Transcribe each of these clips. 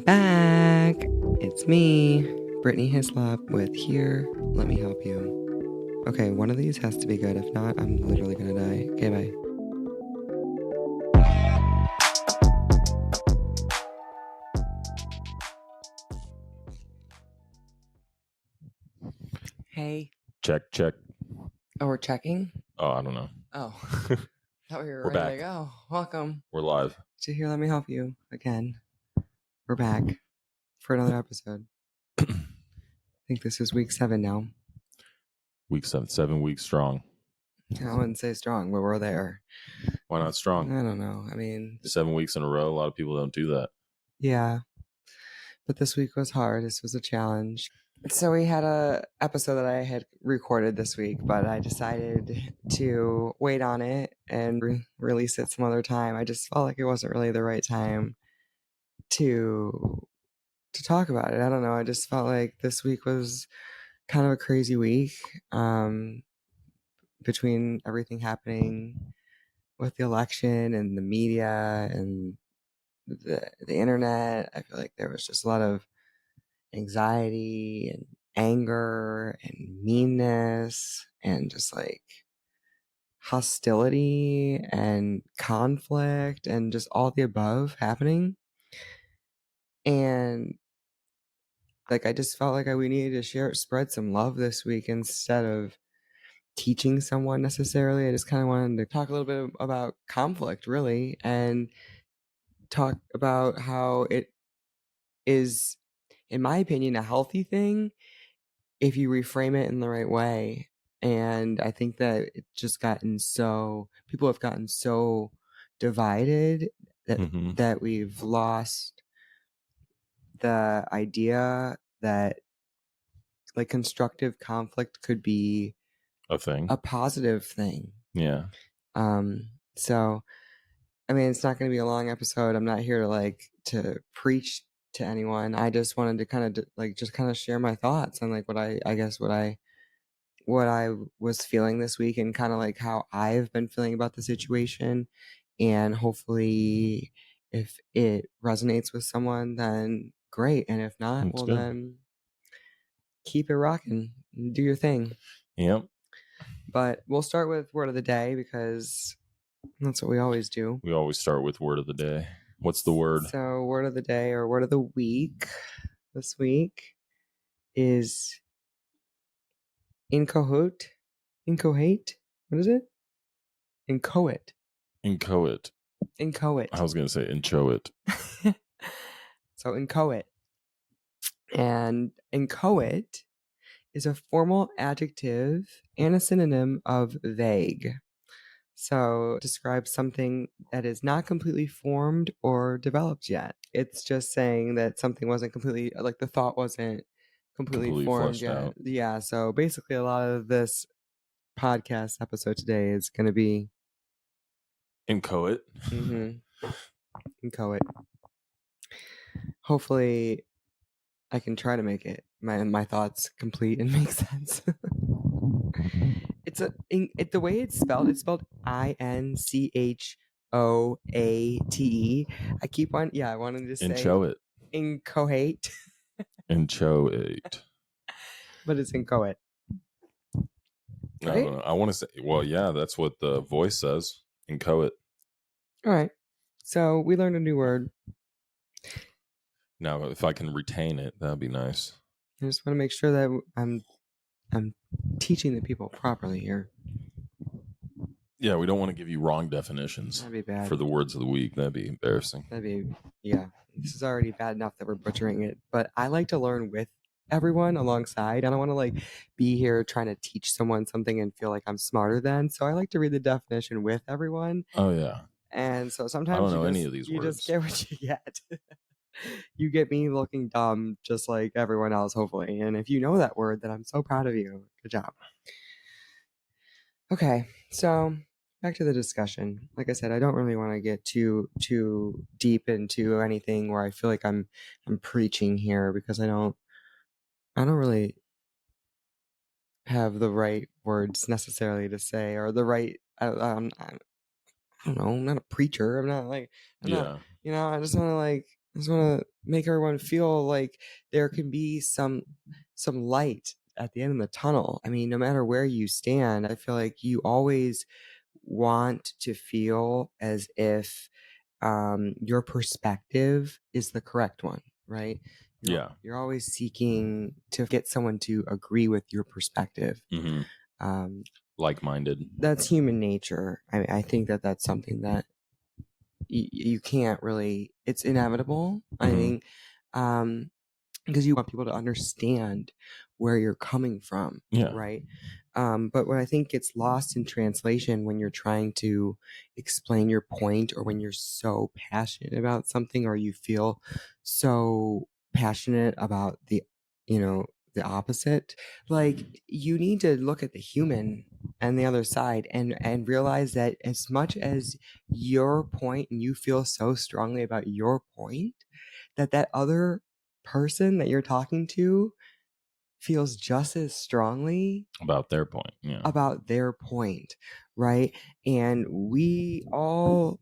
back. It's me, Brittany Hislop with Here. Let me help you. Okay, one of these has to be good. If not, I'm literally gonna die. Okay, bye. Hey. Check. Oh, we're checking? Oh, I don't know. Oh. Thought we were We're ready back. to go. Welcome We're live. to Here. Let me help you again. We're back for another episode. I think this is week 7 now. Week 7 weeks strong. I wouldn't say strong, but we're there. Why not strong? I don't know. I mean, 7 weeks in a row. A lot of people don't do that. yeah. But this week was hard. This was a challenge. So we had a episode that I had recorded this week, but I decided to wait on it and release it some other time. I just felt like it wasn't really the right time to talk about it. I don't know. I just felt like this week was kind of a crazy week, between everything happening with the election and the media and the internet. I feel like there was just a lot of anxiety and anger and meanness and just like hostility and conflict and just all the above happening. And like I just felt like we needed to spread some love this week instead of teaching someone necessarily. I just kind of wanted to talk a little bit about conflict, really, and talk about how it is, in my opinion, a healthy thing if you reframe it in the right way. And I think that it's just people have gotten so divided that we've lost the idea that like constructive conflict could be a positive thing. Yeah. So I mean, it's not going to be a long episode. I'm not here to preach to anyone. I just wanted to kind of share my thoughts and like what I was feeling this week and kind of like how I've been feeling about the situation. And hopefully if it resonates with someone, then great. And if not, That's good. then keep it rocking. Do your thing. Yep. But we'll start with word of the day because that's what we always do. We always start with word of the day. What's the word? So word of the day or word of the week this week is incohate. What is it? Inchoate. Inchoate. I was going to say inchoate. So inchoate. And inchoate is a formal adjective and a synonym of vague. So it describes something that is not completely formed or developed yet. It's just saying that something wasn't completely, like the thought wasn't completely formed yet. Out. Yeah. So basically a lot of this podcast episode today is going to be inchoate. Inchoate. Hopefully I can try to make it my thoughts complete and make sense. The way it's spelled INCHOATE. I keep on I wanted to say inchoate. Inchoate. Inchoate. But it's inchoate. Right? I don't know. I want to say, well, yeah, that's what the voice says. Inchoate. All right. So we learned a new word. Now, if I can retain it, that'd be nice. I just want to make sure that I'm teaching the people properly here. Yeah, we don't want to give you wrong definitions. That'd be bad. For the words of the week. That'd be embarrassing. This is already bad enough that we're butchering it. But I like to learn with everyone alongside. I don't want to be here trying to teach someone something and feel like I'm smarter than. So I like to read the definition with everyone. Oh, yeah. And so sometimes I don't know any of these words. You just get what you get. You get me looking dumb just like everyone else, hopefully. And if you know that word, then I'm so proud of you. Good job. Okay, so back to the discussion. Like I said, I don't really want to get too deep into anything where I feel like I'm preaching here because I don't really have the right words necessarily to say or the right. I don't know. I'm not a preacher. I'm not. I just want to I just want to make everyone feel like there can be some light at the end of the tunnel. I mean, no matter where you stand, I feel like you always want to feel as if your perspective is the correct one, right? Yeah. You're always seeking to get someone to agree with your perspective. Hmm. Um, Like-minded. that's human nature. I think that that's something that you can't really. It's inevitable. I Hmm. think because you want people to understand where you're coming from, Yeah. right? But what I think gets lost in translation when you're trying to explain your point, or when you're so passionate about something, or you feel so passionate about you know, the opposite, like you need to look at the human and the other side, and realize that as much as your point and you feel so strongly about your point, that other person that you're talking to feels just as strongly About their point. Yeah. about their point, right? And we all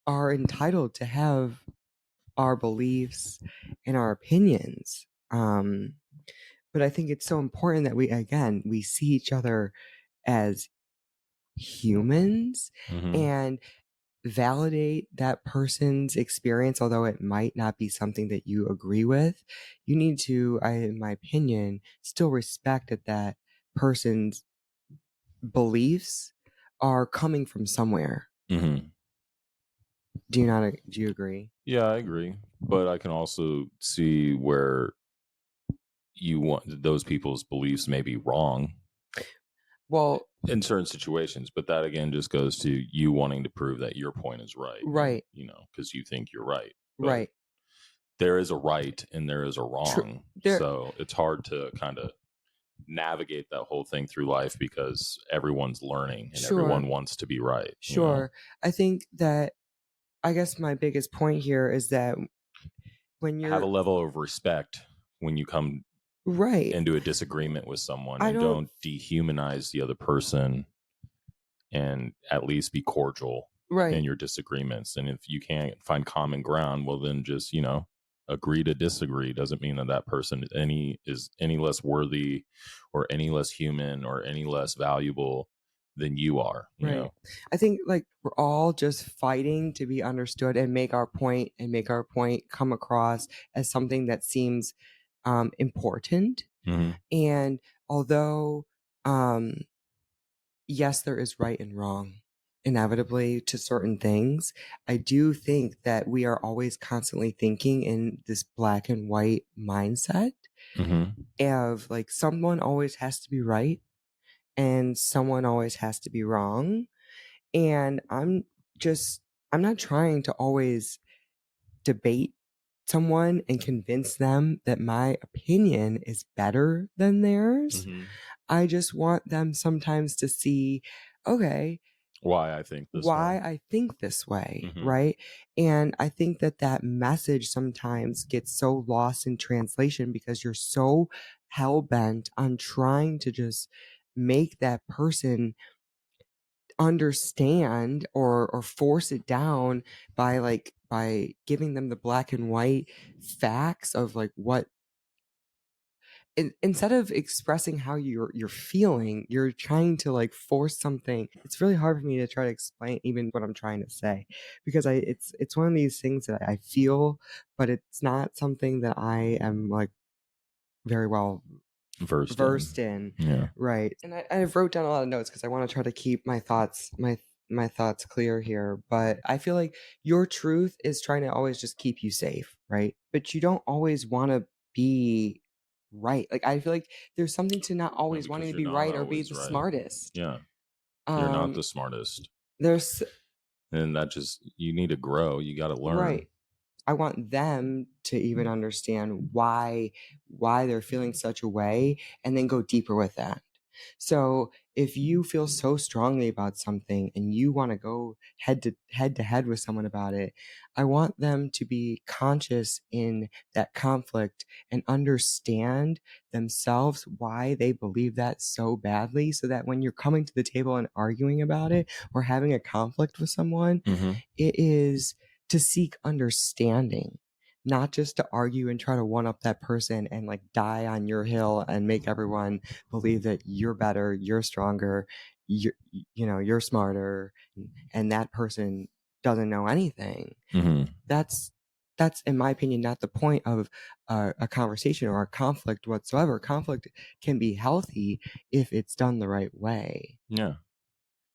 are entitled to have our beliefs and our opinions. But I think it's so important that we see each other as humans, Hmm. and validate that person's experience, although it might not be something that you agree with. You need to, in my opinion, still respect that person's beliefs are coming from somewhere. Hmm. Do you not? Do you agree? Yeah, I agree. But I can also see where you want those people's beliefs may be wrong Well, in certain situations, but that again just goes to you wanting to prove that your point is right, and right, because you think you're right. But right. there is a right and there is a True. wrong, There, so it's hard to kind of navigate that whole thing through life because everyone's learning and sure, everyone wants to be right. sure. I think that, I guess my biggest point here is that when Have a you're level of respect when you come right, into a disagreement with someone, I and don't, don't dehumanize the other person, and at least be cordial in right. your disagreements. And if you can't find common ground, well, then just, agree to disagree. Doesn't mean that that person is any less worthy or any less human or any less valuable than you are. Right. I think like we're all just fighting to be understood and make our point come across as something that seems important. Hmm. And although um yes, there is right and wrong inevitably to certain things, I do think that we are always constantly thinking in this black and white mindset Hmm. of like someone always has to be right and someone always has to be wrong. And just, I'm not trying to always debate someone and convince them that my opinion is better than theirs. Hmm. I just want them sometimes to see, okay, Why I think this why way. I think this way, Hmm. right? And I think that message sometimes gets so lost in translation because you're so hell bent on trying to just make that person understand, or force it down by giving them the black and white facts of like what, instead of expressing how you're feeling, you're trying to like force something. It's really hard for me to try to explain even what I'm trying to say, because it's one of these things that I feel, but it's not something that I am like very well Versed in. versed in, Yeah. right? And I wrote down a lot of notes because I want to try to keep my thoughts clear here. But I feel like your truth is trying to always just keep you safe, right? But you don't always want to be right. Like I feel like there's something to not No, always wanting because to you're be not right or be always the right. smartest. Yeah. You're not Um, the smartest. there's And that just, you need to grow. You got to learn. right. I want them to even understand why they're feeling such a way, and then go deeper with that. So if you feel so strongly about something and you want to go head to head with someone about it, I want them to be conscious in that conflict and understand themselves why they believe that so badly, so that when you're coming to the table and arguing about it or having a conflict with someone, Hmm. it is to seek understanding, not just to argue and try to one up that person and like die on your hill and make everyone believe that you're better, you're stronger, you're smarter, and that person doesn't know anything. Mm-hmm. That's in my opinion not the point of a conversation or a conflict whatsoever. Conflict can be healthy if it's done the right way. Yeah.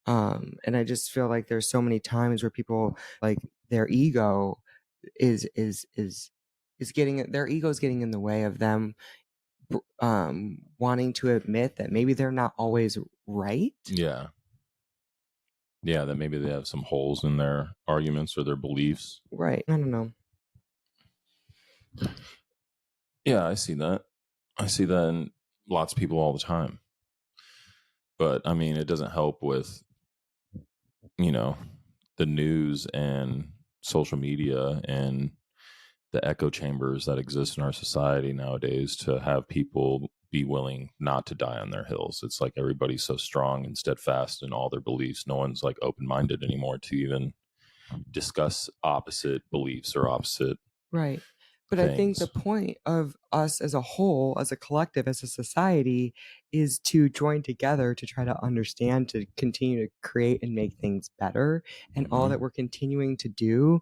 And I just feel like there's so many times where people like their ego is getting their ego is getting in the way of them wanting to admit that maybe they're not always right. Yeah. Yeah, that maybe they have some holes in their arguments or their beliefs. Right. I don't know. Yeah, I see that. I see that in lots of people all the time. But I mean, it doesn't help with, you know, the news and social media and the echo chambers that exist in our society nowadays to have people be willing not to die on their hills. It's like everybody's so strong and steadfast in all their beliefs. No one's like open minded anymore to even discuss opposite beliefs or opposite Right. But I think the things. point of us as a whole, as a collective, as a society, is to join together to try to understand, to continue to create and make things better. And all Mm-hmm. that we're continuing to do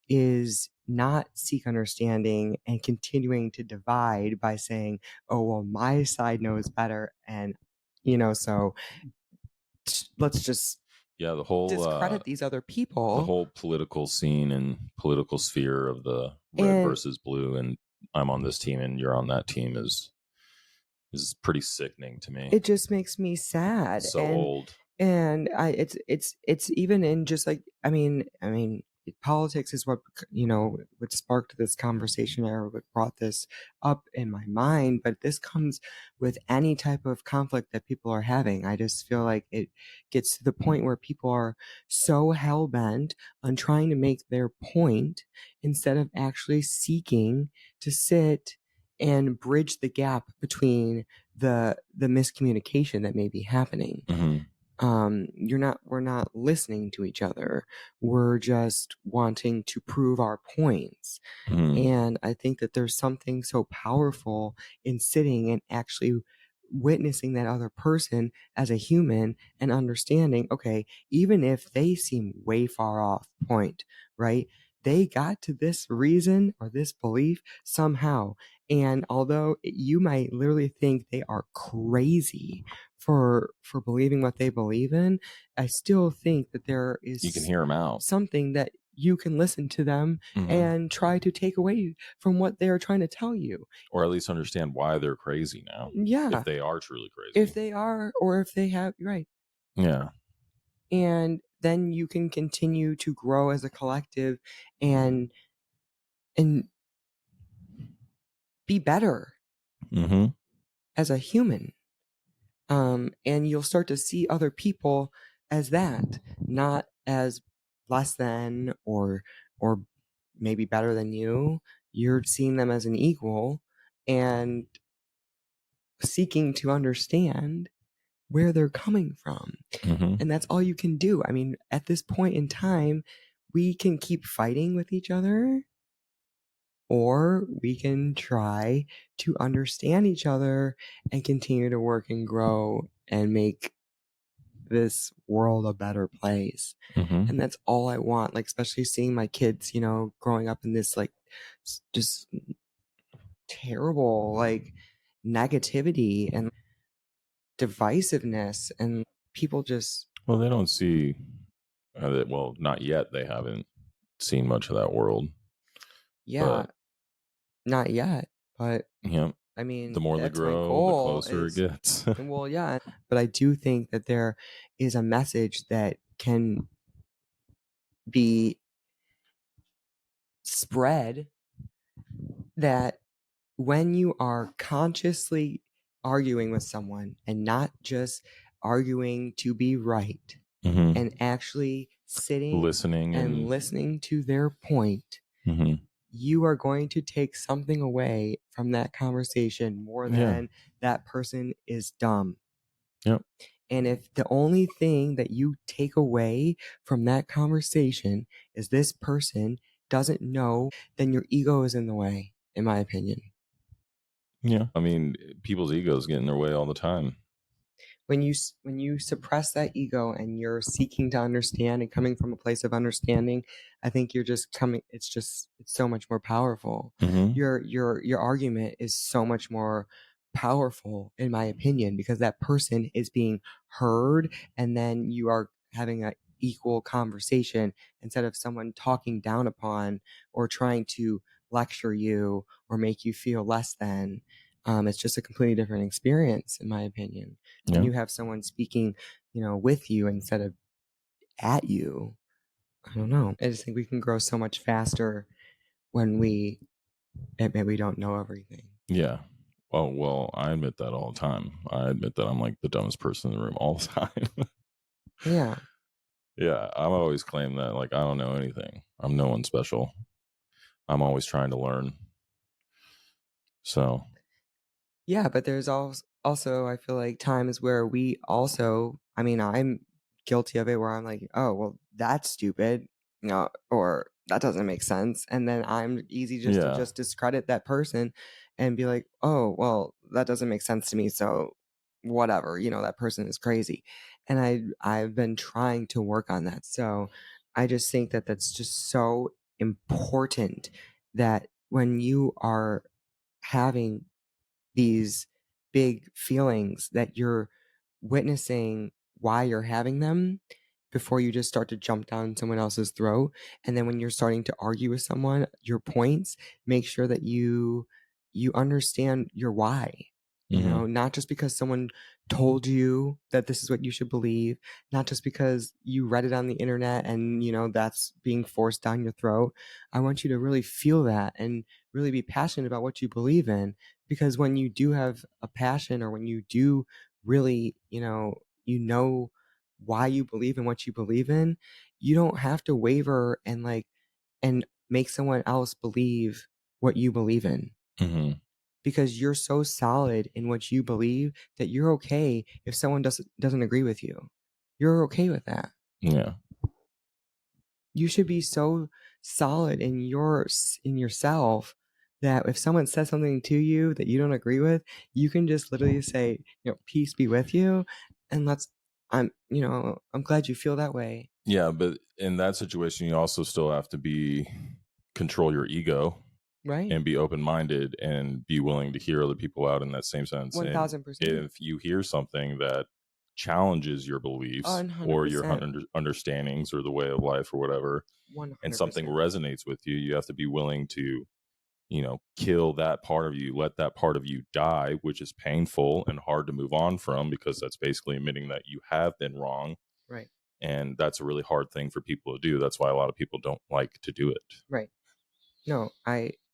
is not seek understanding and continuing to divide by saying, oh, well, my side knows better. And, so let's just Yeah, discredit these other the people. whole political scene and political sphere of the red And versus blue and I'm on this team and you're on that team is pretty sickening to me. it just makes me sad. So old. And it's even in just like I mean politics is what sparked this conversation or what brought this up in my mind, but this comes with any type of conflict that people are having. I just feel like it gets to the point where people are so hell-bent on trying to make their point instead of actually seeking to sit and bridge the gap between the miscommunication that may be happening. Mm-hmm. We're not listening to each other. We're just wanting to prove our points. Mm-hmm. And I think that there's something so powerful in sitting and actually witnessing that other person as a human and understanding, okay, even if they seem way far off point, right? They got to this reason or this belief somehow. And although you might literally think they are crazy for believing what they believe in, I still think that there You can is hear them out. something that you can listen to them Mm-hmm. and try to take away from what they are trying to tell you. Or at least understand why they're crazy now. Yeah, If they are truly if crazy. they are or if they have, right. Yeah. And then you can continue to grow as a collective and and be better Mm-hmm. as a human. And you'll start to see other people as that, not as less than or maybe better than you. You're seeing them as an equal and seeking to understand where they're coming from. Mm-hmm. And that's all you can do. I mean, at this point in time, we can keep fighting with each other, or we can try to understand each other and continue to work and grow and make this world a better place. Mm-hmm. And that's all I want. Like, especially seeing my kids, growing up in this like just terrible like negativity and divisiveness, and people just Well, they don't see well, not yet. They haven't seen much of that world. yeah, But not yet, but yeah, I the mean, more they that's my grow, the goal closer it is, gets. well, yeah, but I do think that there is a message that can be spread, that when you are consciously arguing with someone and not just arguing to be right Mm-hmm. and actually sitting Listening and and listening to their point, mm-hmm. you are going to take something away from that conversation more Yeah. than that person is dumb. Yep. And if the only thing that you take away from that conversation is this person doesn't know, then your ego is in the way, in my opinion. Yeah. I mean, people's egos get in their way all the time. When you suppress that ego and you're seeking to understand and coming from a place of understanding, I think you're just coming. It's so much more powerful. Mm-hmm. Your argument is so much more powerful, in my opinion, because that person is being heard, and then you are having an equal conversation instead of someone talking down upon or trying to lecture you or make you feel less than. It's just a completely different experience, in my opinion, when Yeah. you have someone speaking, with you instead of at you. I don't know. I just think we can grow so much faster when we admit we don't know everything. Yeah. Oh, well, I admit that all the time. I admit that I'm like the dumbest person in the room all the time. Yeah. Yeah. I've always claimed that, like, I don't know anything. I'm no one special. I'm always trying to learn. So, Yeah, but there's also I feel like times where we also, I mean, I'm guilty of it where I'm like, oh, well, that's stupid, or that doesn't make sense. And then I'm easy just to yeah. just discredit that person and be like, oh, well, that doesn't make sense to me. So whatever, that person is crazy. And I've been trying to work on that. So I just think that that's just so important that when you are having these big feelings that you're witnessing why you're having them before you just start to jump down someone else's throat. And then when you're starting to argue with someone, your points, make sure that you understand your why. Mm-hmm. Not just because someone told you that this is what you should believe, not just because you read it on the internet and that's being forced down your throat. I want you to really feel that and really be passionate about what you believe in, because when you do have a passion, or when you do really, why you believe in what you believe in, you don't have to waver and make someone else believe what you believe in, Mm-hmm. because you're so solid in what you believe that you're okay if someone doesn't agree with you. You're okay with that. Yeah. You should be so solid in yourself that if someone says something to you that you don't agree with, you can just literally say, peace be with you, and I'm glad you feel that way. Yeah. But in that situation, you also still have to control your ego Right? and be open minded and be willing to hear other people out in that same sense. And 1000%. if you hear something that challenges your beliefs or your 100%. understandings or the way of life or whatever, and something 100%. resonates with you, you have to be willing to, kill that part of you, let that part of you die, which is painful and hard to move on from because that's basically admitting that you have been wrong. Right. And that's a really hard thing for people to do. That's why a lot of people don't like to do it. Right. No,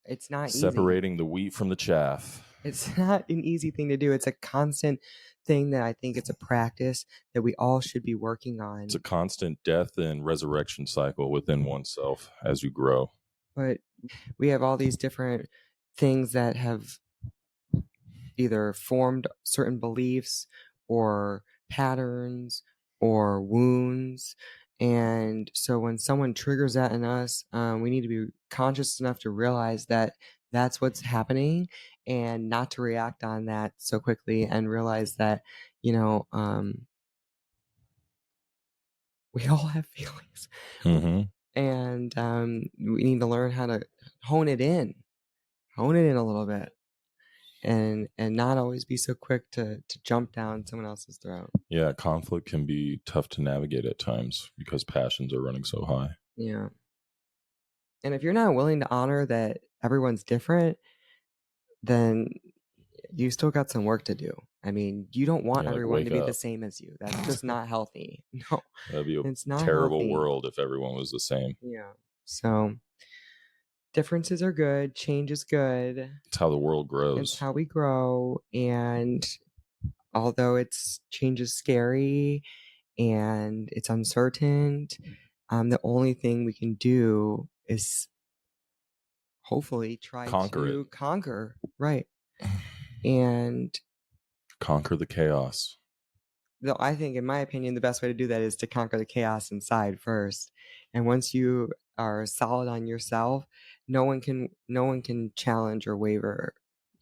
it's not easy. Separating the wheat from the chaff. It's not an easy thing to do. It's a constant thing that I think it's a practice that we all should be working It's a on. constant death and resurrection cycle within oneself as you grow. But we have all these different things that have either formed certain beliefs or patterns or wounds. And so when someone triggers that in us, we need to be conscious enough to realize that that's what's happening, and not to react on that so quickly, and realize that, you know, um, we all have feelings. Mm-hmm. And we need to learn how to hone it in, hone it in a little bit, and not always be so quick to jump down someone else's throat. Yeah, conflict can be tough to navigate at times because passions are running so high. Yeah. And if you're not willing to honor that everyone's different, then you still got some work to do. I mean, you don't want Yeah, like everyone to wake be the up. same as you. That's just not healthy. No, That'd be a it's not terrible healthy. world if everyone was the same. Yeah. So differences are good. Change is good. It's how the world It's grows. how we grow. And although change is scary and it's uncertain, the only thing we can do is hopefully try Conquer it. to conquer. Right. And Conquer the chaos. I think, in my opinion, the best way to do that is to conquer the chaos inside first. And once you are solid on yourself, no one can challenge or waver,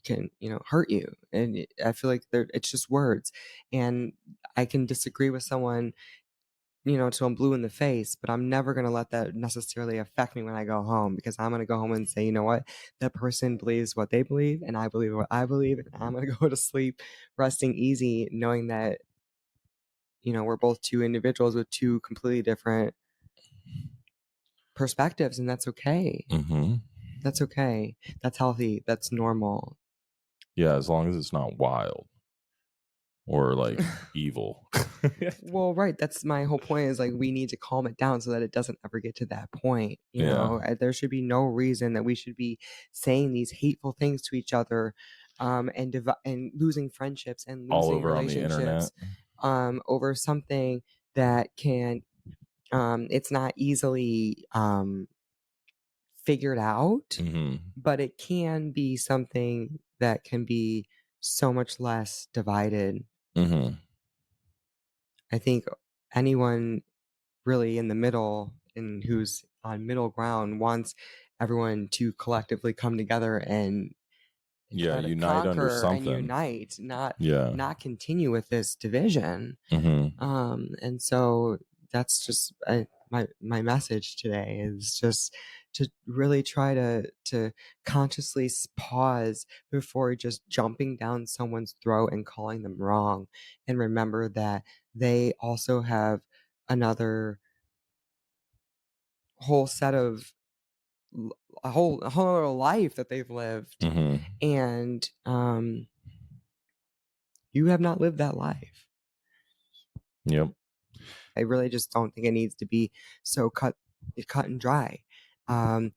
can, hurt you. And I feel like it's just words. And I can disagree with someone, till I'm blue in the face, but I'm never going to let that necessarily affect me when I go home, because I'm going to go home and say, you know what? That person believes what they believe, and I believe what I believe. And I'm going to go to sleep resting easy, knowing that, we're both two individuals with two completely different perspectives, and that's okay. Mm-hmm. That's okay. That's healthy. That's normal. Yeah, as long as it's not wild or like evil. Well, right. That's my whole point, is like we need to calm it down so that it doesn't ever get to that point. Yeah. There should be no reason that we should be saying these hateful things to each other, and losing friendships and All losing over on the internet. relationships, over something that it's not easily, figured out, Mm-hmm. but it can be something that can be so much less divided. Mm-hmm. I think anyone really in the middle and who's on middle ground wants everyone to collectively come together and Yeah, try to unite under conquer and something. unite, not Yeah. not continue with this division. Mm-hmm. And so that's just my message today, is just to really try to consciously pause before just jumping down someone's throat and calling them wrong, and remember that they also have another whole set of a whole other life that they've lived, Mm-hmm. and you have not lived that life. Yep. I really just don't think it needs to be so cut and dry. Um,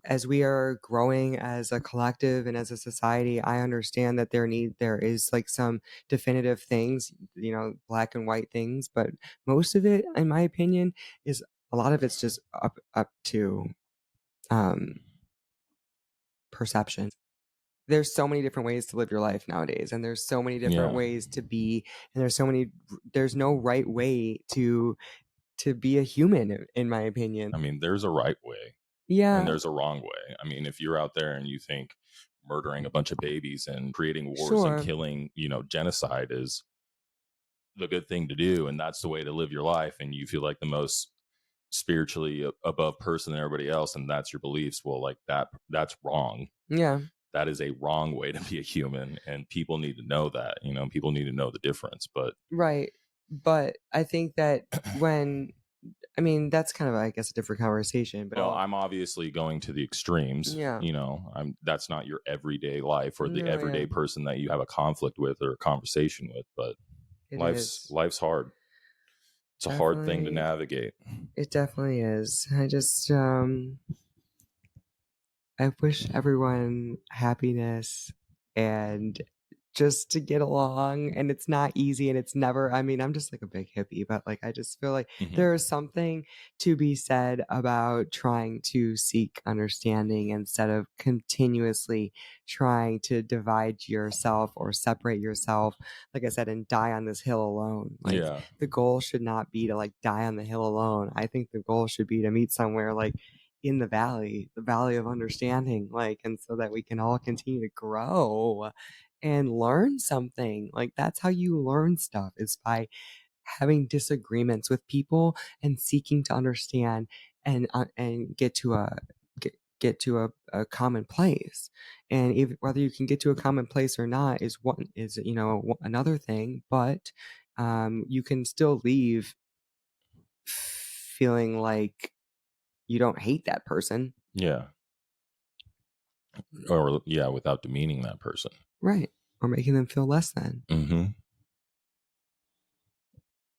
as we are growing as a collective and as a society, I understand that there is like some definitive things, black and white things, but most of it, in my opinion, is a lot of it's just up to um, perception. There's so many different ways to live your life nowadays, and there's so many different Yeah. ways to be, and there's no right way to be a human, in my opinion. I mean, there's a right way and Yeah, there's a wrong way. I mean, if you're out there and you think murdering a bunch of babies and creating wars and sure. killing, genocide is the good thing to do and that's the way to live your life and you feel like the most spiritually above person than everybody else and that's your beliefs, well, like that's wrong. Yeah, That is a wrong way to be a human and people need to know that, people need to know the difference. But right. But I think that when I mean, that's kind of, I guess, a different conversation, but well, I'm obviously going to the extremes. yeah, I'm that's not your everyday life or the no, everyday yeah, person that you have a conflict with or a conversation with, but it life's is life's hard. It's a hard thing to definitely, navigate. it definitely is. I wish everyone happiness and just to get along, and it's not easy, and it's never, I mean, I'm just like a big hippie, but like I just feel like Hmm. there is something to be said about trying to seek understanding instead of continuously trying to divide yourself or separate yourself, like I said, and die on this hill alone. Like Yeah. the goal should not be to like die on the hill alone. I think the goal should be to meet somewhere like in the valley of understanding, like, and so that we can all continue to grow and learn something. Like that's how you learn stuff, is by having disagreements with people and seeking to understand and get to a common place. And if whether you can get to a common place or not is another thing, but you can still leave feeling like you don't hate that person. Yeah. Or yeah, without demeaning that person. Right. Or making them feel less than. Hmm.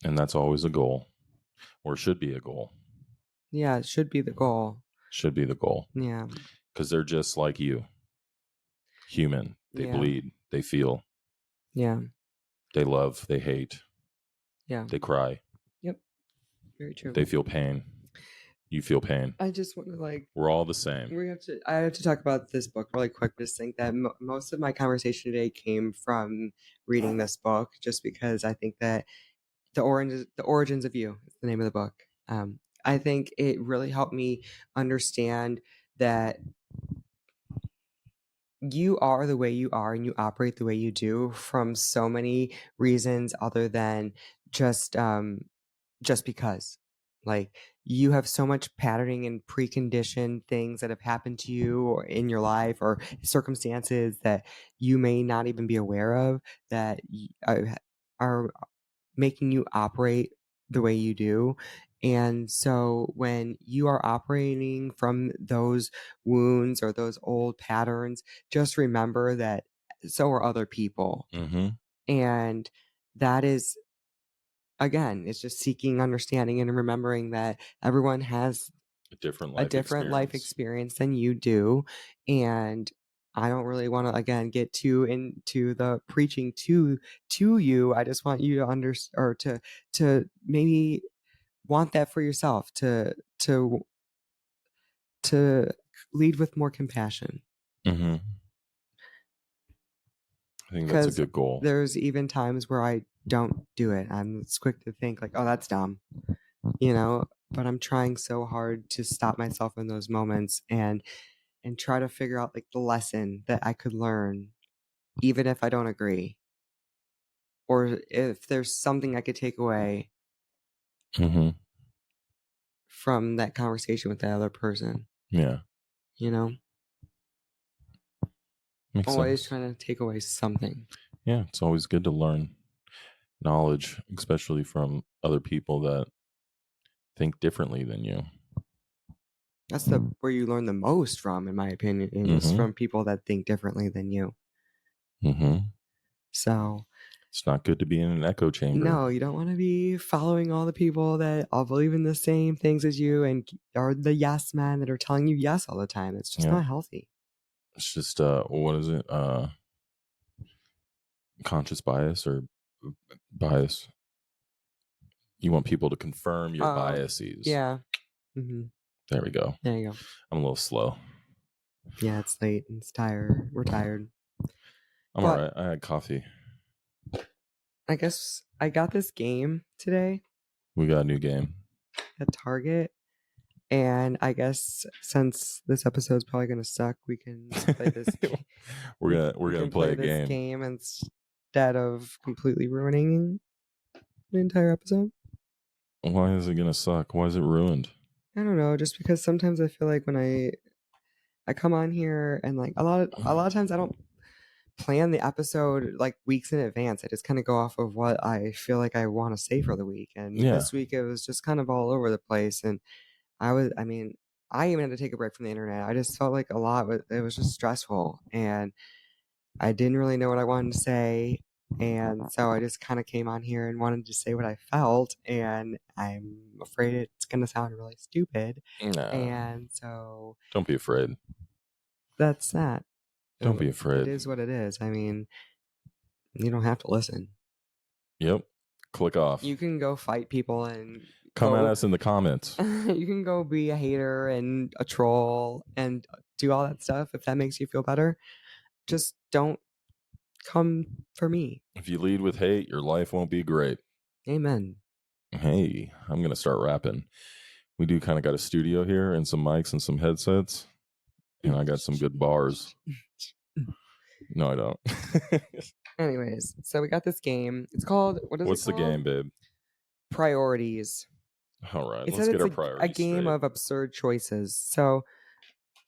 And that's always a goal or should be a goal. Yeah, it should be the goal. Should be the goal Yeah. because they're just like you, human. They Yeah. bleed, they feel, Yeah. they love, they hate, Yeah. they cry, Yep. Very true. they feel pain. You feel pain. I just want to like We're all the same. I have to talk about this book really quick. Just think that most of my conversation today came from reading this book, just because I think that the origins of you is the name of the book. I think it really helped me understand that you are the way you are and you operate the way you do from so many reasons other than just just because. Like, you have so much patterning and preconditioned things that have happened to you or in your life or circumstances that you may not even be aware of that are making you operate the way you do. And so when you are operating from those wounds or those old patterns, just remember that so are other people. Mm-hmm. And that is, again, it's just seeking understanding and remembering that everyone has A different a life different life experience. experience than you do. And I don't really want to again get too into the preaching to you. I just want you to or to maybe want that for yourself to lead with more compassion Mm-hmm. I think that's a because good goal. there's even times where I don't do it. I'm quick to think like, oh, that's dumb, but I'm trying so hard to stop myself in those moments and try to figure out like the lesson that I could learn, even if I don't agree, or if there's something I could take away Mm-hmm. from that conversation with that other person, Yeah, you know? makes Always sense. trying to take away something. Yeah, it's always good to learn knowledge, especially from other people that think differently than you. That's the where you learn the most from, in my opinion, is Mm-hmm. from people that think differently than you. Mm-hmm. So, It's not good to be in an echo chamber. no, you don't want to be following all the people that all believe in the same things as you and are the yes men that are telling you yes all the time. It's just Yeah, not healthy. it's just what is it? Conscious bias or bias. You want people to confirm your biases. Yeah. Hmm. There we go. There you go. I'm a little slow. Yeah, it's late and it's tired. We're tired. I'm all But right. I had coffee. I guess I got this game today We got a new game. at Target. And I guess since this episode's probably gonna suck, we can play this. We're We gonna can play play a this game. game instead of completely ruining the entire episode. Why is it gonna suck? Why is it ruined? I don't know, just because sometimes I feel like when I come on here and like a lot of times I don't plan the episode like weeks in advance. I just kind of go off of what I feel like I want to say for the week. And Yeah. this week it was just kind of all over the place. And I mean, I even had to take a break from the internet. I just felt like it was just stressful and I didn't really know what I wanted to say. And so I just kind of came on here and wanted to say what I felt. And I'm afraid it's going to sound really stupid. Nah. And so Don't be afraid. that's that. Don't be It afraid. is what it is. I mean, you don't have to listen. Yep. Click off. You can go fight people and Come at go, us in the comments. you can go be a hater and a troll and do all that stuff if that makes you feel better. Just don't come for me. If you lead with hate, your life won't be great. Amen. Hey, I'm gonna start rapping. We do kind of got a studio here and some mics and some headsets, and I got some good bars. No, I don't. Anyways, so we got this game. It's called, what is What's it the called? game, babe? Priorities. All right, It let's says get it's our a priorities game straight. of absurd choices. So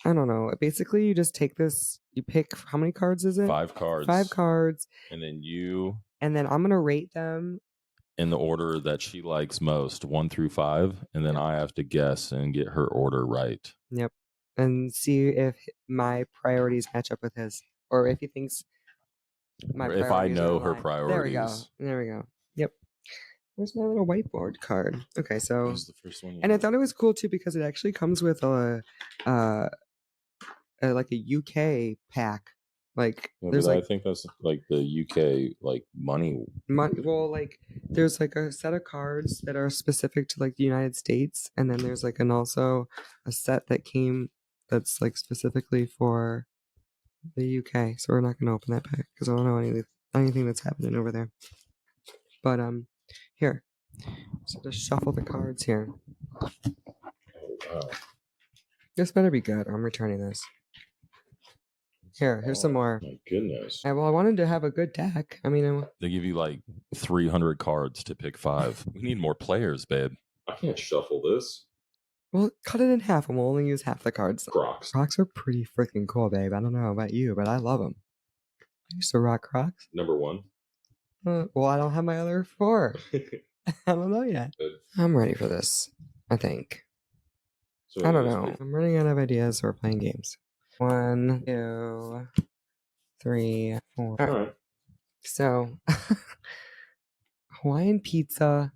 I don't know. Basically, you just take this, you pick, how many cards is it? 5 cards. 5 cards. And then you, And then I'm going to rate them. in the order that she likes most, 1 through 5, and then Yep. I have to guess and get her order right. Yep. And see if my priorities match up with his, or if he thinks my Or priorities if I are know her aligned. There we go. priorities. There we go. Yep. Where's my little whiteboard card? Okay, so What was the first one? and I thought it was cool too because it actually comes with uh like a UK pack. Like Yeah, there's but I like think that's like the UK like money. money. Well, like there's like a set of cards that are specific to like the United States, and then there's like also a set that came that's like specifically for the UK. So we're not gonna open that pack because I don't know anything that's happening over there. But here, so just shuffle the cards here. Oh, wow. This better be good. I'm returning this. Here's some more. My goodness. Well, I wanted to have a good deck. I mean, they give you like 300 cards to pick 5. We need more players, babe. I can't shuffle this. well, cut it in half and we'll only use half the cards. Crocs. Crocs are pretty freaking cool, babe. I don't know about you, but I love them. I used to rock Crocs. Number 1. Well, I don't have my other 4. I don't know yet. I'm ready for this, I think. So I don't know. I'm running out of ideas, so we're playing games. 1, 2, 3, 4. All right. So, Hawaiian pizza,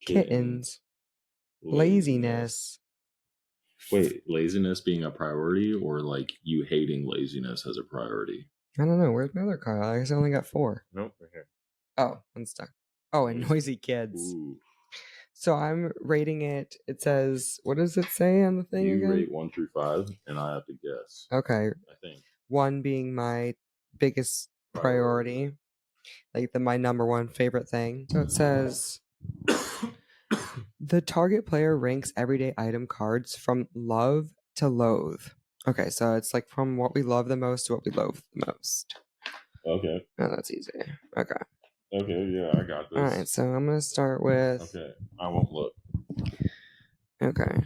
kittens, laziness. Wait, laziness being a priority, or like you hating laziness as a priority? I don't know. Where's my other card? I guess I only got 4. Nope, right here. Oh, I'm stuck. Oh, and noisy kids. Ooh. So I'm rating it. It says, what does it say on the thing you again? Rate 1 through 5, and I have to guess. Okay. I think 1 being my biggest priority, like my number 1 favorite thing. So it says, the target player ranks everyday item cards from love to loathe. Okay, so it's like from what we love the most to what we loathe the most. Okay. Oh, that's easy. Okay. Okay, yeah, I got this. All right, so I'm going to start with... Okay, I won't look. Okay.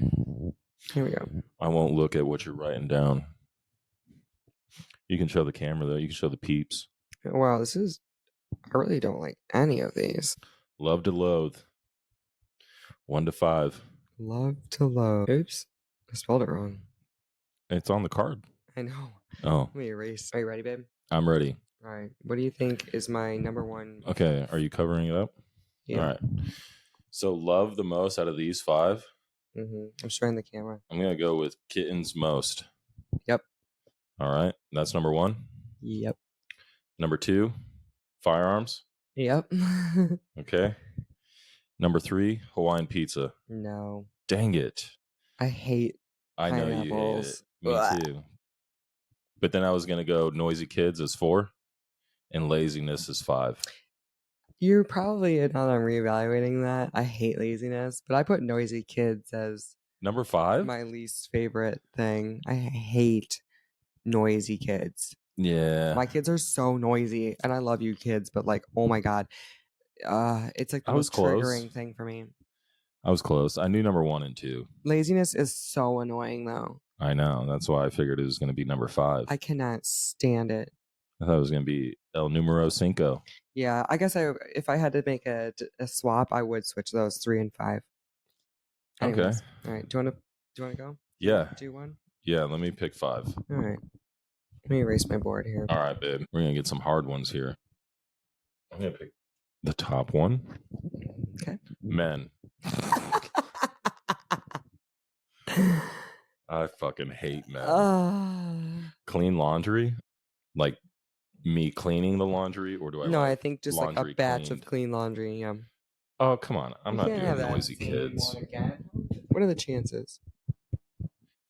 Here we go. I won't look at what you're writing down. You can show the camera, though. You can show the peeps. Wow, this is... I really don't like any of these. Love to loathe. 1 to 5. Love to loathe. Oops. I spelled it wrong. It's on the card. I know. Oh. Let me erase. Are you ready, babe? I'm ready. All right. What do you think is my number 1? Okay. Are you covering it up? Yeah. All right. So love the most out of these 5? Mm-hmm. I'm showing the camera. I'm going to go with kittens most. Yep. All right. That's number 1? Yep. Number 2, firearms? Yep. Okay. Number 3, Hawaiian pizza. No. Dang it. I hate I know you hate it. Me too. But then I was going to go noisy kids as 4 and laziness as 5. You're probably, now that I'm reevaluating that, I hate laziness, but I put noisy kids as number 5? my least favorite thing. I hate noisy kids. Yeah. My kids are so noisy, and I love you kids, but like, oh my God. It's like the most triggering thing for me. I was close. I knew number 1 and 2. Laziness is so annoying, though. I know. That's why I figured it was going to be number 5. I cannot stand it. I thought it was going to be El Numero Cinco. Yeah, I guess if I had to make a swap, I would switch those 3 and 5. Anyways, okay. All right. Do you want to go? Yeah. Do 1? Yeah. Let me pick 5. All right. Let me erase my board here. All right, babe. We're going to get some hard ones here. I'm going to pick the top one. Okay. Men. I fucking hate men. Clean laundry? Like me cleaning the laundry, or do I? No, I think just like a batch of clean laundry. Yeah. Oh, come on. I'm not doing noisy kids. What are the chances?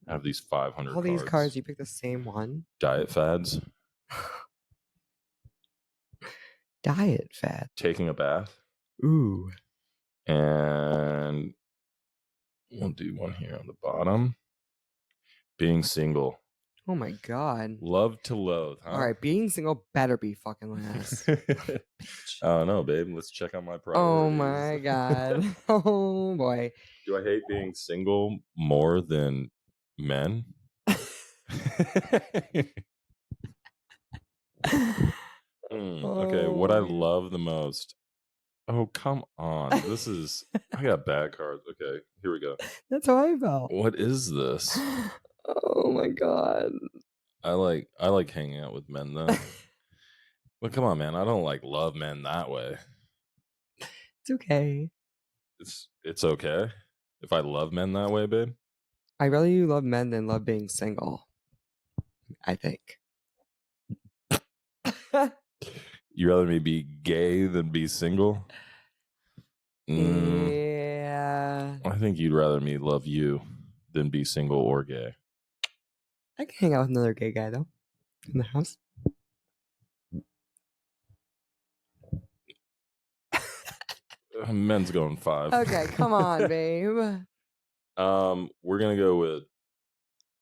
Out of these 500 all these cards, you pick the same one? Diet fads. Diet fad. Taking a bath. Ooh. And we'll do one here on the bottom. Being single. Oh my God. Love to loathe, huh? All right, being single better be fucking last. I don't know, babe. Let's check out my priorities. Oh my God. Oh boy. Do I hate being single more than men? Okay, what I love the most. Oh, come on. This is... I got bad cards. Okay, here we go. That's how I felt. What is this? Oh my God. I like hanging out with men though. But come on, man. I don't love men that way. It's okay. It's okay if I love men that way, babe. I rather you love men than love being single. I think. You rather me be gay than be single? Yeah. I think you'd rather me love you than be single or gay. I can hang out with another gay guy though. In the house. Men's going 5. Okay, come on, babe. We're gonna go with.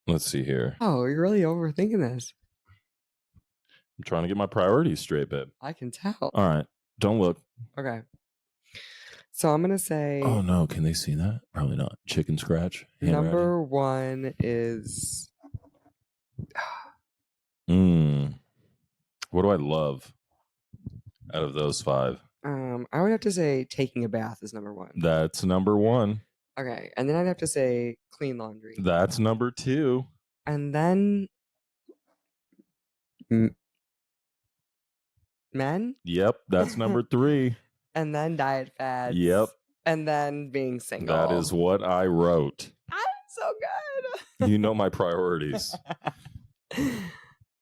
Let's see here. Oh, you're really overthinking this. I'm trying to get my priorities straight, babe. I can tell. All right, don't look. Okay. So I'm gonna say. Oh no, can they see that? Probably not. Chicken scratch. Number one is. What do I love out of those 5? I would have to say taking a bath is number one. That's number 1. Okay, and then I'd have to say clean laundry. That's number 2. And then men. Yep, that's number 3. And then diet fads. Yep. And then being single. That is what I wrote. I'm so good. You know my priorities.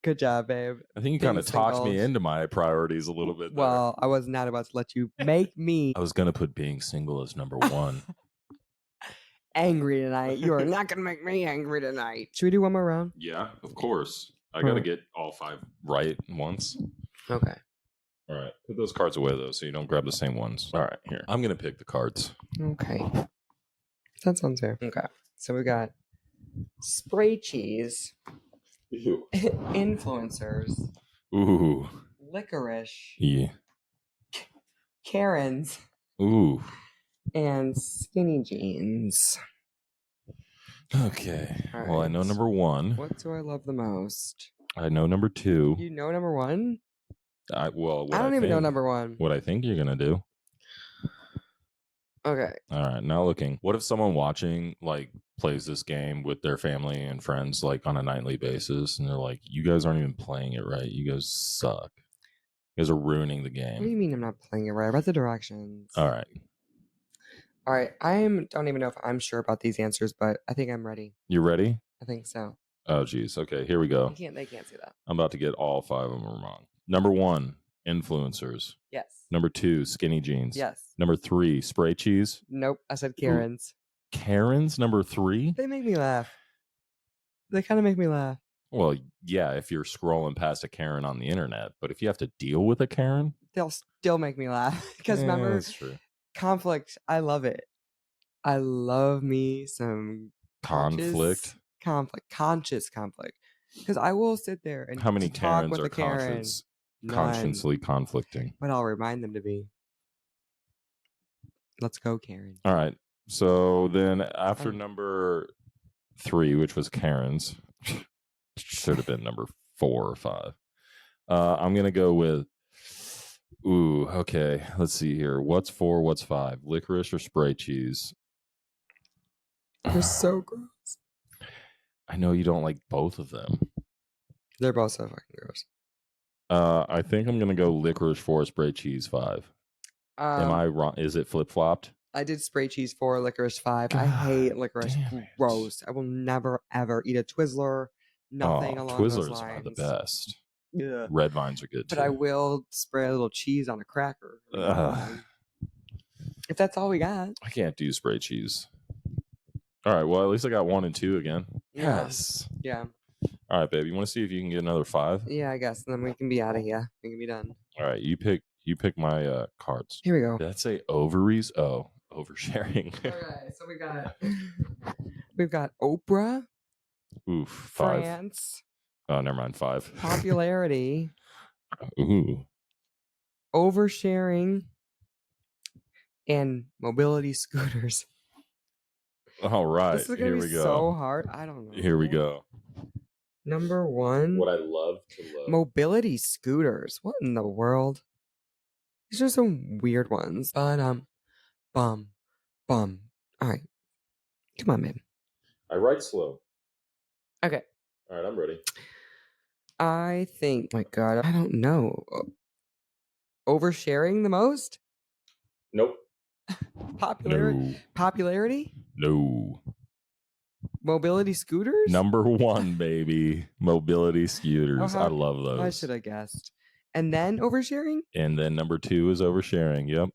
Good job, babe. I think you kind of talked me into my priorities a little bit. Well, I was not about to let you make me. I was going to put being single as number 1. Angry tonight. You are not going to make me angry tonight. Should we do one more round? Yeah, of course. I got to get all 5 right once. Okay. All right. Put those cards away, though, so you don't grab the same ones. All right, here. I'm going to pick the cards. Okay. That sounds fair. Okay. So we got spray cheese. Ew. Influencers. Ooh. Licorice. Yeah. Karens. Ooh. And skinny jeans. Okay. All well, I know number 1. What do I love the most? I know number 2. You know number 1? I don't even know number 1. What I think you're going to do. Okay. All right. Now looking. What if someone watching plays this game with their family and friends on a nightly basis, and they're like, "You guys aren't even playing it right. You guys suck. You guys are ruining the game." What do you mean I'm not playing it right? I read the directions. All right. All right. Don't even know if I'm sure about these answers, but I think I'm ready. You ready? I think so. Oh, geez. Okay. Here we go. They can't see that. I'm about to get all 5 of them wrong. Number 1, influencers. Yes. Number 2, skinny jeans. Yes. Number 3, spray cheese. Nope. I said Karens. Ooh. Karens, number 3? They make me laugh. They kind of make me laugh. Well, yeah, if you're scrolling past a Karen on the internet, but if you have to deal with a Karen, they'll still make me laugh. Because remember, that's true. Conflict, I love it. I love me some conflict. Conscious conflict. Because I will sit there and how many talk Karens with are a Karen. consciously conflicting? But I'll remind them to be. Let's go, Karen. All right. So then after number 3, which was Karen's, should have been number 4 or 5. I'm going to go with, okay. Let's see here. What's 4? What's 5? Licorice or spray cheese? They're so gross. I know you don't like both of them. They're both so fucking gross. I think I'm going to go licorice 4, spray cheese 5. Am I wrong? Is it flip-flopped? I did spray cheese 4, licorice 5. I hate licorice. Gross. I will never, ever eat a Twizzler. Nothing along those lines. Twizzlers are the best. Yeah. Red Vines are good too. But I will spray a little cheese on a cracker. If that's all we got. I can't do spray cheese. All right. Well, at least I got 1 and 2 again. Yeah. Yes. Yeah. All right, babe. You want to see if you can get another 5? Yeah, I guess. And then we can be out of here. We can be done. All right. You pick my cards. Here we go. Did that say ovaries? Oh, oversharing. Okay, so we've got Oprah. Oof. 5. France. Oh, never mind. 5. Popularity. Ooh. Oversharing. And mobility scooters. All right. This is gonna be so hard. I don't know. Here we go. Number 1. What I love to love. Mobility scooters. What in the world? These are some weird ones. But bum. All right. Come on, man. I write slow. Okay. All right, I'm ready. I think, my God, I don't know. Oversharing the most? Nope. Popularity? No. Mobility scooters? Number 1, baby. Mobility scooters. I love those. I should have guessed. And then oversharing? And then number 2 is oversharing. Yep.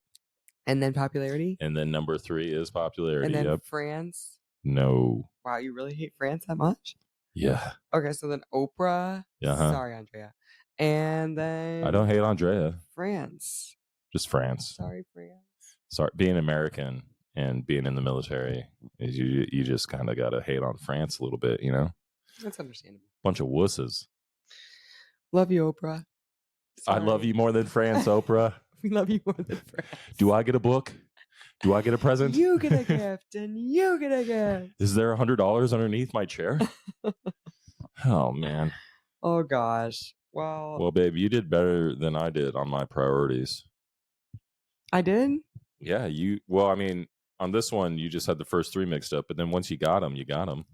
And then popularity? And then number 3 is popularity. And then yep. France? No. Wow, you really hate France that much? Yeah. Okay, so then Oprah. Uh-huh. Sorry, Andrea. And then I don't hate Andrea. France. Just France. Sorry, France. Sorry, being American and being in the military is you just kind of got to hate on France a little bit, you know? That's understandable. Bunch of wusses. Love you, Oprah. I love Sorry. you more than France, Oprah. We love you more than France. Do I get a book? Do I get a present? You get a gift, and you get a gift. Is there $100 underneath my chair? Oh, man. Oh, gosh. Well, babe, you did better than I did on my priorities. I did? Yeah, I mean, on this one, you just had the first 3 mixed up, but then once you got them, you got them.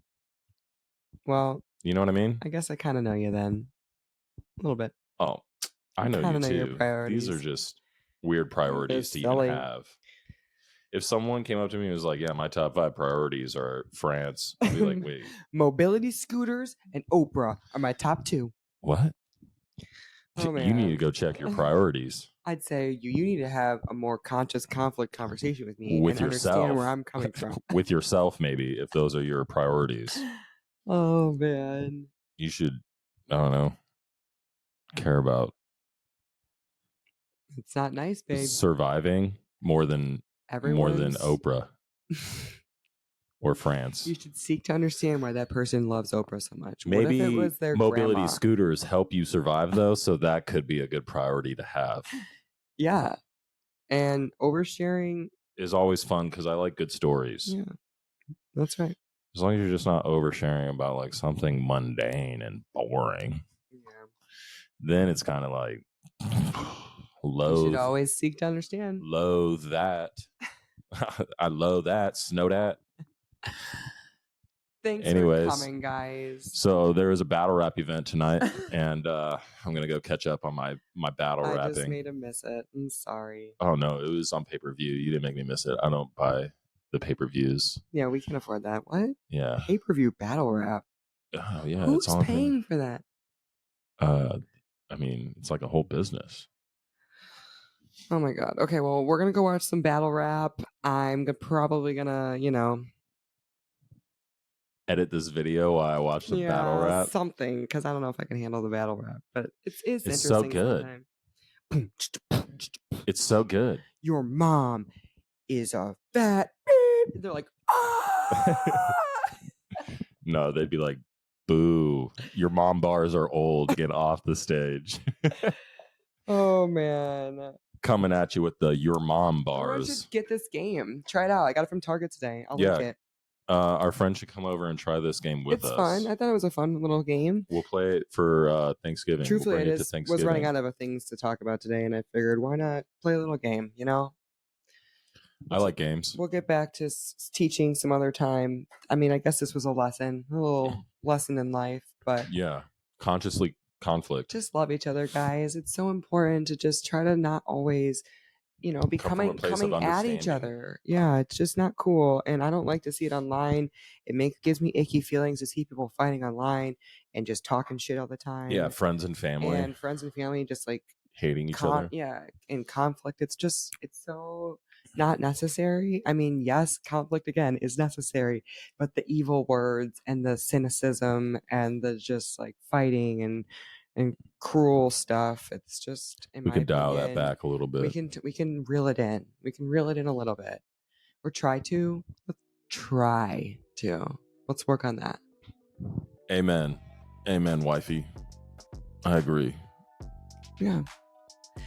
Well, You know what I mean? I guess I kind of know you then. A little bit. Oh, I know you kinda know your too. priorities. These are just weird priorities to silly. even have. If someone came up to me and was like, yeah, my top 5 priorities are France, I'd be like, wait, Mobility scooters and Oprah are my top 2. what? Oh, You need to man. go check your priorities I'd say you need to have a more conscious conflict conversation with me with and understand yourself. where I'm coming from. With yourself, maybe, if those are your priorities. Oh, man. You should, I don't know, care about It's not nice, babe. surviving more than Everyone's... Oprah or France. You should seek to understand why that person loves Oprah so much. Maybe what if it was their mobility grandma? scooters help you survive, though, so that could be a good priority to have. Yeah. And oversharing Is always fun because I like good stories. Yeah, that's right. As long as you're just not oversharing about like something mundane and boring, then it's kind of like You should always seek to understand. Loathe that. I loathe that. Snow that. Thanks Anyways, for coming, guys. So there is a battle rap event tonight, and I'm gonna go catch up on my battle rapping. I just made him miss it. I'm sorry. Oh no, it was on pay-per-view. You didn't make me miss it. I don't buy the pay-per-views. Yeah, we can afford that. What? Yeah. Pay-per-view battle rap. Oh yeah. Who's it's on paying for that? I mean, it's like a whole business. Oh my god. Okay, well, we're gonna go watch some battle rap. I'm probably gonna, edit this video while I watch the battle rap. Something, because I don't know if I can handle the battle rap, but it's interesting. So good. It's so good. Your mom is a fat. They're like, ah! No, they'd be like, boo, your mom bars are old. Get off the stage. Oh man. Coming at you with the your mom Everyone bars. should get this game. Try it out. I got it from Target today. I'll link it. Our friend should come over and try this game with us. It's fun. I thought it was a fun little game. We'll play it for Thanksgiving. Truthfully, was running out of things to talk about today, and I figured, why not play a little game, I like games. We'll get back to teaching some other time. I mean, I guess this was a little lesson in life, but... Yeah, consciously conflict. Just love each other, guys. It's so important to just try to not always... be coming at each other. Yeah, it's just not cool. And I don't like to see it online. It gives me icky feelings to see people fighting online and just talking shit all the time. Yeah, friends and family just like hating each other. Yeah, in conflict. It's so not necessary. I mean, yes, conflict again is necessary, but the evil words and the cynicism and the just like fighting and cruel stuff. It's just, in my opinion, dial that back a little bit. We can reel it in. We can reel it in a little bit, or try to. Let's work on that. Amen, wifey. I agree. Yeah.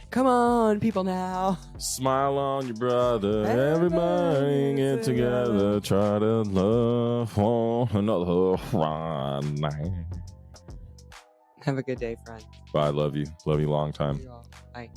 Come on, people now. Smile on your brother. Everybody get together. Try to love one another. Have a good day, friend. Bye. Love you. Love you long time. Love you all. Bye.